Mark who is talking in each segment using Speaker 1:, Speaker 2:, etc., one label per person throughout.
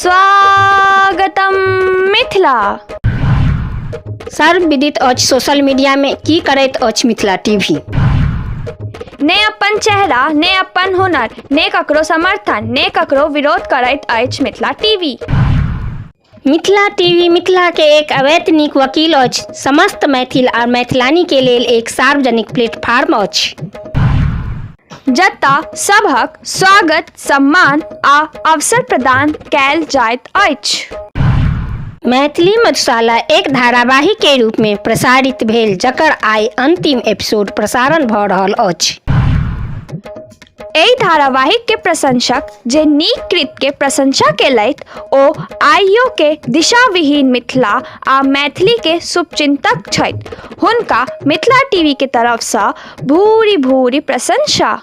Speaker 1: स्वागतम मिथिला।
Speaker 2: सर्वविदित अछि सोशल मीडिया में की करैत अछि मिथिला टीवी।
Speaker 1: ने अपन चेहरा, ने अपन हुनर, ने ककरो समर्थन, ने ककरो विरोध करैत अछि मिथिला टीवी।
Speaker 2: मिथिला टीवी मिथिला के एक अवैतनिक वकील अछि। समस्त मैथिल आ मैथिलानी के लेल एक सार्वजनिक प्लेटफॉर्म अछि
Speaker 1: जतऽ सबहक स्वागत, सम्मान आ अवसर प्रदान कयल जाइत अछि।
Speaker 2: मैथिली मधुशाला एक धारावाहिक के रूप में प्रसारित भेल, जकर आइ अंतिम एपिसोड प्रसारण भऽ रहल अछि।
Speaker 1: एहि धारावाहिक के प्रशंसक जे नीक कृत्य के प्रशंसा केलथि ओ आइयो के दिशाविहीन मिथिला आ मैथिली के शुभचिंतक छथि। हुनका मिथिला टीवी के तरफ सँ भूरी भूरी प्रशंसा।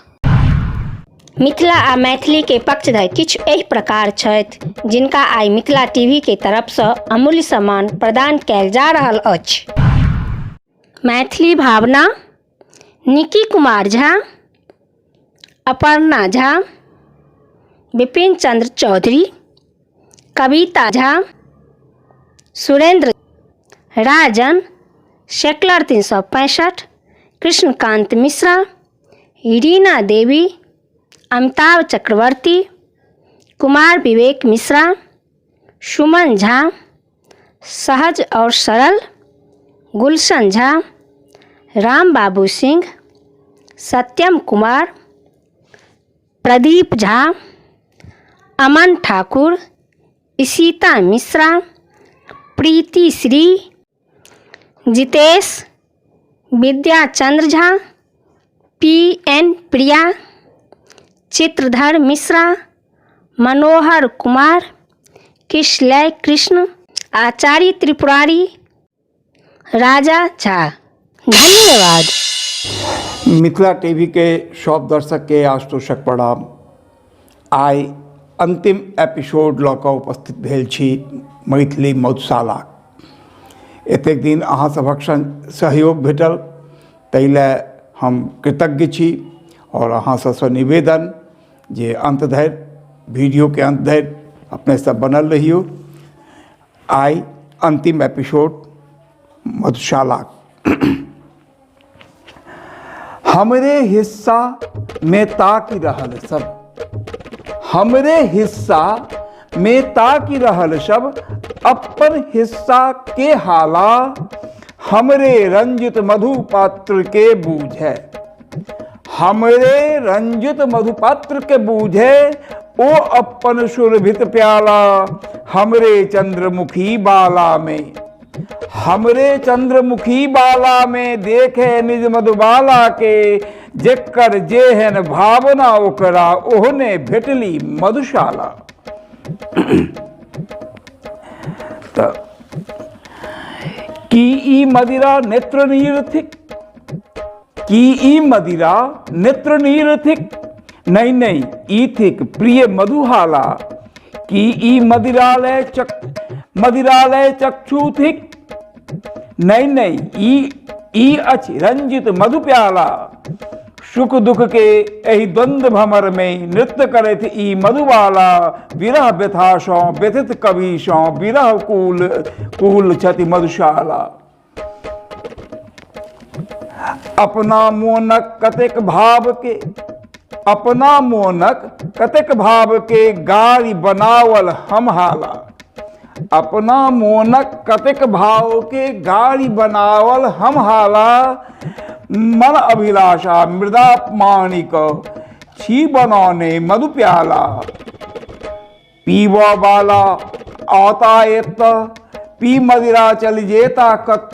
Speaker 2: मिथिला आ मैथिली के पक्षधर किछु एहि प्रकार छथि जिनका आइ मिथिला टीवी के तरफ सँ अमूल्य सम्मान प्रदान कयल जा रहल अछि। मैथिली भावना, निकी कुमार झा, अपर्णा झा, विपिन चंद्र चौधरी, कविता झा, सुरेंद्र राजन, शेकलर 365, कृष्णकांत मिश्रा, रीना देवी, अमिताभ चक्रवर्ती, कुमार विवेक मिश्रा, सुमन झा, सहज और सरल, गुलशन झा, राम बाबू सिंह, सत्यम कुमार, प्रदीप झा, अमन ठाकुर, इशिता मिश्रा, प्रीति श्री, जितेश, विद्या चंद्र झा, पी.एन. प्रिया, चित्रधर मिश्रा, मनोहर कुमार, किशलय कृष्ण, आचार्य त्रिपुरारी, राजा झा। धन्यवाद।
Speaker 3: मिथिला टीवी के सब दर्शक के आशुतोषक प्रणाम। आइ अंतिम एपिसोड लऽ कऽ उपस्थित भेल छी मैथिली मधुशाला। एतेक दिन अहाँ सभक सहयोग भेटल, ताहि लेल हम कृतज्ञ छी और अहाँ सबसँ निवेदन जे अंत धरि, वीडियो के अंत धरि अपने सब बनल रहियो। आइ अंतिम एपिसोड मधुशाला। हमरे हिस्सा में ताकि रहल सब, हमरे हिस्सा में ताकि रहल सब, अपन हिस्सा के हाला हमरे रंजित मधुपात्र के बूझे, हमरे रंजित मधुपात्र के बूझे, ओ अपन सुरभित प्याला हमरे चंद्रमुखी बाला में, हमरे चंद्रमुखी बाला में देखे निज मधुबाला के, जेकर जेहन भावना ओकरा ओहने भेटली मधुशाला। तो की ई मदिरा नेत्र नीर थिक, की ई मदिरा नेत्र नीर थिक, नहीं नहीं ई थिक प्रिय मधुहाला। की ई मदिरालय चक्षु थिक, नहीं नहीं ई अछि रंजित मधु प्याला। सुख दुख के एहि द्वंद्व भमर में नृत्य करैत ई मधुबाला, विरह व्यथा सँ व्यथित कवि सँ विरह कुल छति मधुशाला। अपना मोनक कतेक भाव के, अपना मोनक कतेक भाव के गारी बनावल हम हाला, अपना मोनक कतेक भाव के गाड़ी बनावल हम हाला। मन अभिलाषा मृदा माणिक छी बनौने मधु प्याला। पीवा वाला आता एत, पी मदिरा चल जेता कत,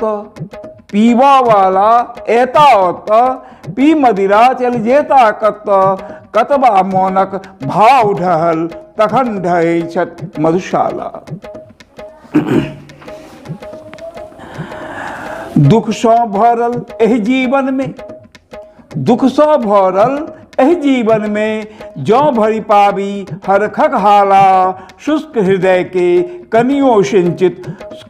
Speaker 3: पीवा वाला एता ओत, पी मदिरा चल जेता कत, कतबा मोनक भाव ढहल तखन ढहे छत मधुशाला। दुख सँ भरल एहि जीवन में, दुख सँ भरल एहि जीवन में, जौ भरी पाबी हरखक हाला, शुष्क हृदय के कनियो सिंचित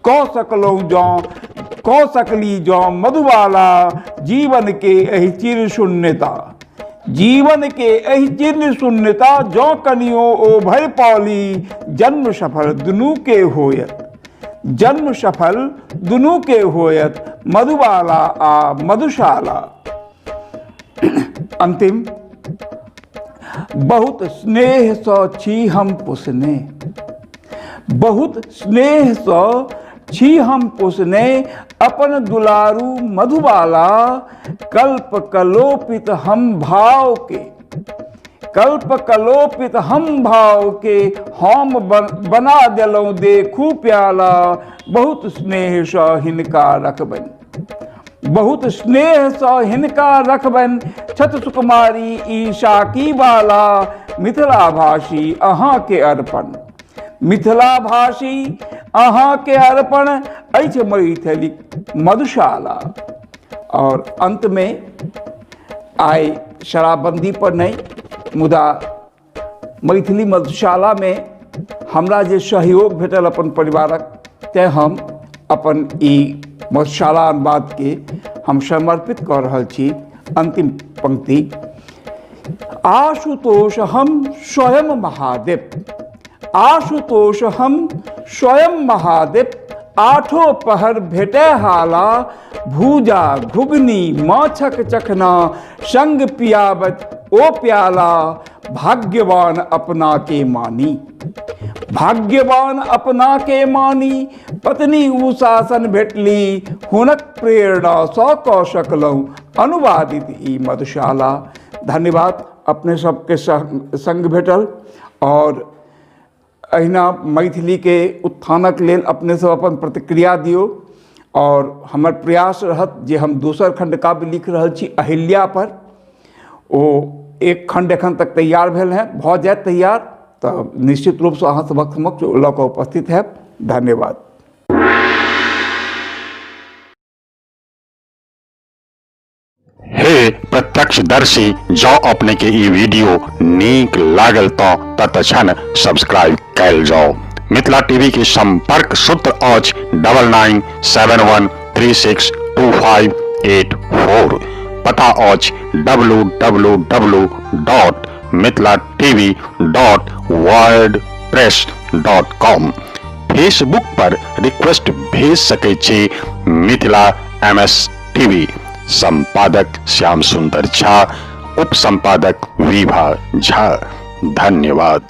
Speaker 3: कऽ सकली जौ मधुबाला। जीवन के एहि चिर शून्यता, जीवन के एहि जीर्ण शून्यता जौ कनियो ओ भय पौली, जन्म सफल दुनू के होयत, जन्म सफल दुनू के होयत, मधुबाला आ मधुशाला। अंतिम, बहुत स्नेह सँ छी हम पोसने, बहुत स्नेह सँ छी हम पोसने, अपन दुलारू मधुबाला, कल्प कलोपित हम भाव के, कल्प कलोपित हम भाव के, हम बना देलौं देखू प्याला, बहुत स्नेह सँ हिनका रखबनि, बहुत स्नेह सँ हिनका रखबनि, छत सुकुमारी ई शाकी बाला, मिथिला भाषी अहाँ के अर्पण, मिथिला भाषी अहाँ के अर्पण अछि मैथिली मधुशाला। और अंत में आइ शराबबंदी पर नहीं, मुदा मैथिली मधुशाला में हमरा जे सहयोग भेटल अपन परिवारक, तैं हम अपन ई मधुशाला अनुवाद के हम समर्पित कर रहल छी। अंतिम पंक्ति, आशुतोष हम स्वयं महादेव, आशुतोष हम स्वयं महादेव, आठों पहर भेटे हाला, भूजा घुगनी माछक चखना, संग पियावत ओ प्याला, भाग्यवान अपना के मानी, भाग्यवान अपना के मानी, पत्नी उशासन भेटली, हुनक प्रेरणा सँ कऽ सकलहुँ अनुवादित ई मधुशाला। धन्यवाद, अपने सबके संग भेटल और अहिना मैथिली के उत्थानक लेल अपने सब अपन प्रतिक्रिया दियौ। और हमर प्रयास रहत जे हम दोसर खंड काव्य लिख रहल छी अहिल्या पर, ओ एक खंड एखन तक तैयार भेल है, भऽ जायत तैयार तऽ निश्चित रूप से अहाँ सबक समक्ष लऽ कऽ उपस्थित हैब। धन्यवाद।
Speaker 4: हे प्रत्यक्षदर्शी, जँ अपने के ई वीडियो नीक लागल तऽ तत्क्षण सब्सक्राइब कैल जाओ। मिथिला टीवी के संपर्क सूत्र अछि 9971362584। पता अछि www.mithilatv.wordpress.com। फेसबुक पर रिक्वेस्ट भेज सकै छी मिथिला MS टीवी। संपादक श्याम सुंदर झा, उप संपादक विभा झा। धन्यवाद।